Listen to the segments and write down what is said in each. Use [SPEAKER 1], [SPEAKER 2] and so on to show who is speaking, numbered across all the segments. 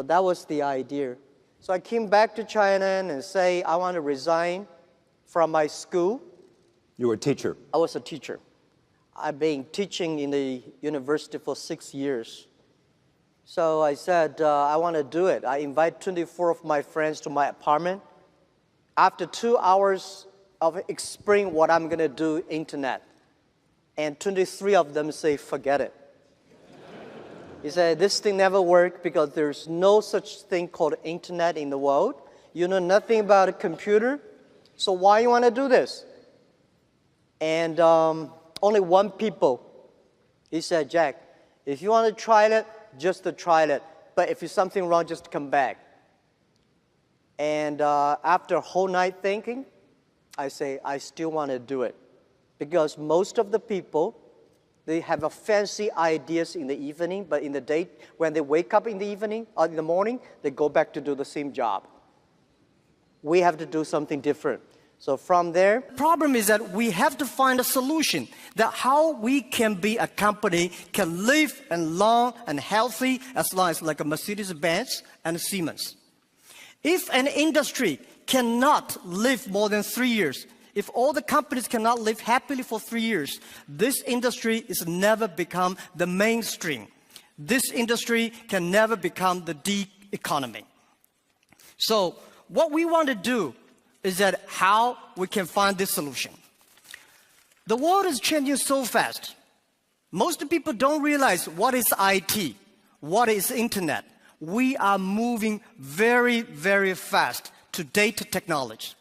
[SPEAKER 1] That was the idea. So I came back to China and say, I want to resign from my school.
[SPEAKER 2] You were a teacher?
[SPEAKER 1] I was a teacher. I've been teaching in the university for 6 years. So I said, I want to do it. I invite 24 of my friends to my apartment. After 2 hours of explaining what I'm going to do, internet, and 23 of them say, forget it. He said, this thing never worked because there's no such thing called internet in the world. You know nothing about a computer, so why you want to do this? And only one people, he said, Jack, if you want to try it, just to try it. But if there's something wrong, just come back. And after a whole night thinking, I say, I still want to do it. Because most of the people, they have a fancy ideas in the evening, but in the day, when they wake up in the evening or in the morning, they go back to do the same job. We have to do something different. So from there, the problem is that we have to find a solution that how we can be a company can live and long and healthy as long as like a Mercedes-Benz and a Siemens. If an industry cannot live more than 3 years, if all the companies cannot live happily for 3 years, this industry is never become the mainstream. This industry can never become the D economy. So what we want to do is that how we can find this solution. The world is changing so fast. Most people don't realize what is IT, what is internet. We are moving very, very fast to data technology.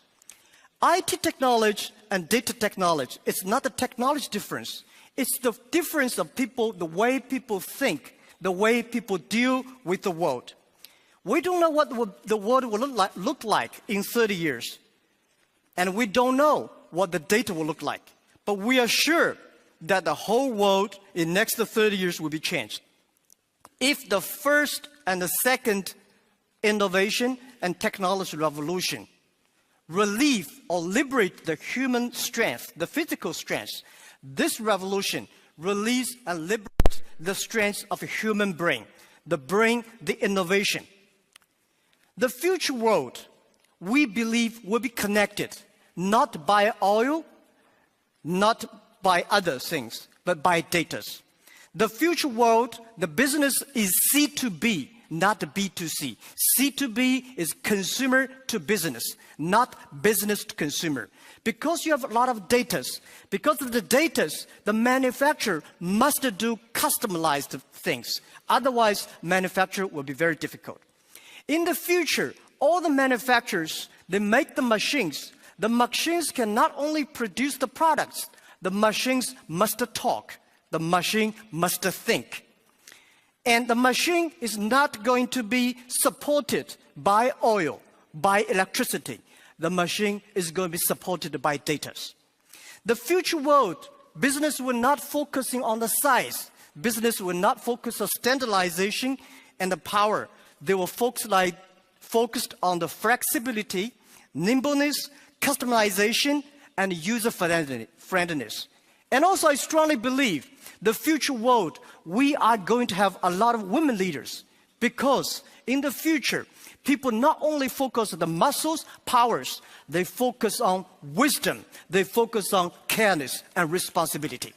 [SPEAKER 1] IT technology and data technology, it's not a technology difference. It's the difference of people, the way people think, the way people deal with the world. We don't know what the world will look like in 30 years. And we don't know what the data will look like. But we are sure that the whole world in next 30 years will be changed. If the first and the second innovation and technology revolution relieve or liberate the human strength, the physical strength, this revolution release and liberate the strength of a human brain, the innovation. The future world, we believe, will be connected, not by oil, not by other things, but by data. The future world, the business is C2B, not B2C. C2B is consumer to business, not business to consumer. Because you have a lot of data, because of the data, the manufacturer must do customized things. Otherwise, manufacture will be very difficult. In the future, all the manufacturers, they make the machines. The machines can not only produce the products, the machines must talk. The machine must think. And the machine is not going to be supported by oil, by electricity. The machine is going to be supported by data. The future world, business will not focusing on the size. Business will not focus on standardization and the power. They will focused on the flexibility, nimbleness, customization, and user friendliness. And also, I strongly believe the future world, we are going to have a lot of women leaders because in the future, people not only focus on the muscles, powers, they focus on wisdom, they focus on careness and responsibility.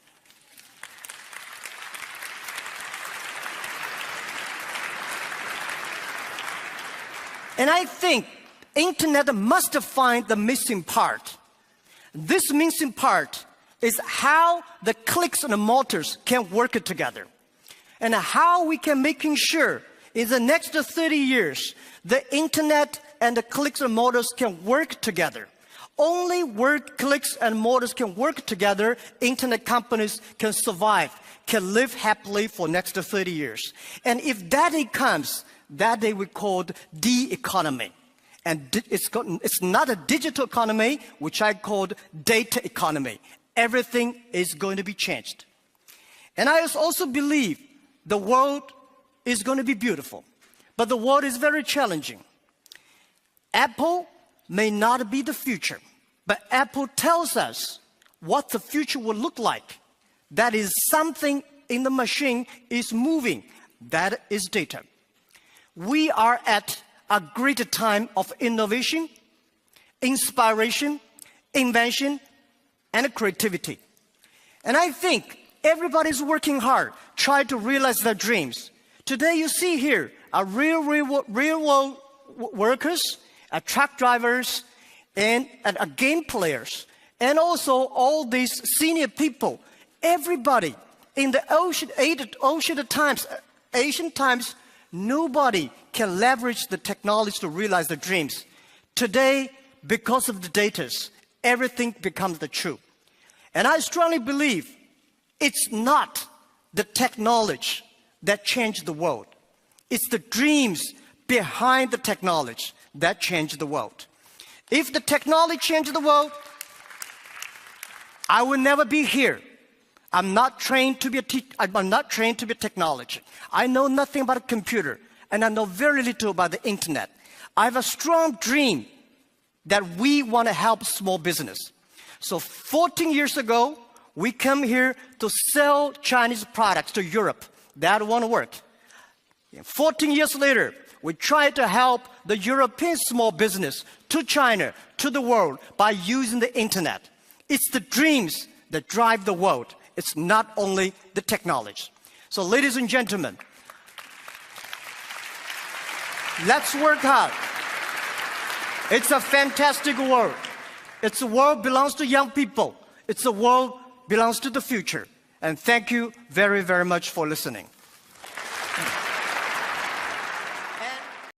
[SPEAKER 1] And I think internet must find the missing part. This missing part is how the clicks and the motors can work together. And how we can making sure in the next 30 years, the internet and the clicks and motors can work together. Only where clicks and motors can work together, internet companies can survive, can live happily for next 30 years. And if that day comes, that day we call the economy. And it's not a digital economy, which I called data economy. Everything is going to be changed. And I also believe the world is going to be beautiful, but the world is very challenging. Apple may not be the future, but Apple tells us what the future will look like. That is something in the machine is moving. That is data. We are at a great time of innovation, inspiration, invention, and creativity. And I think everybody's working hard, trying to realize their dreams. Today you see here are real world workers, truck drivers, and game players, and also all these senior people. Everybody in the ancient times, nobody can leverage the technology to realize their dreams. Today, because of the data, everything becomes the truth. And I strongly believe it's not the technology that changed the world. It's the dreams behind the technology that changed the world. If the technology changed the world, I will never be here. I'm not trained to be a technology. I know nothing about a computer, and I know very little about the internet. I have a strong dream that we want to help small business. So 14 years ago, we come here to sell Chinese products to Europe. That won't work. 14 years later, we try to help the European small business to China, to the world, by using the internet. It's the dreams that drive the world. It's not only the technology. So ladies and gentlemen, let's work hard. It's a fantastic world. It's a world belongs to young people. It's a world belongs to the future. And thank you very, very much for listening.